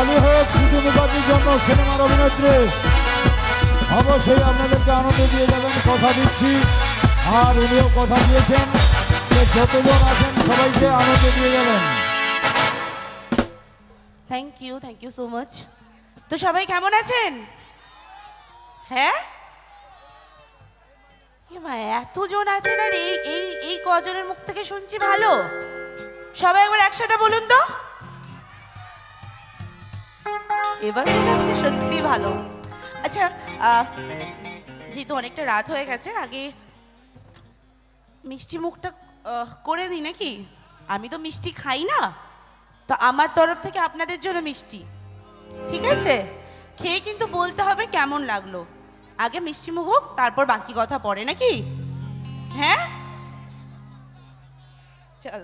তালি হোক শুধু মুখার্জির জন্য, সিনেমার অভিনেত্রী। অবশ্যই আপনাদেরকে আনন্দ দিয়ে যাবেন কথা দিচ্ছি, আর উনিও কথা দিয়েছেন যে যতজন আছেন সবাইকে আনন্দ দিয়ে যাবেন। Thank you so much. তো সবাই কেমন আছেন? হ্যাঁ, এতজন আছেন আর এই এই এই কজনের মুখ থেকে শুনছি ভালো। সবাই একবার একসাথে বলুন তো। এবার মনে হচ্ছে সত্যি ভালো। আচ্ছা, যেহেতু অনেকটা রাত হয়ে গেছে, আগে মিষ্টি মুখটা করে দিই নাকি? আমি তো মিষ্টি খাই না, তো আমার তরফ থেকে আপনাদের জন্য মিষ্টি, ঠিক আছে? খেয়ে কিন্তু বলতে হবে কেমন লাগলো। আগে মিষ্টি মুখ হোক, তারপর বাকি কথা পড়ে নাকি? হ্যাঁ, চল।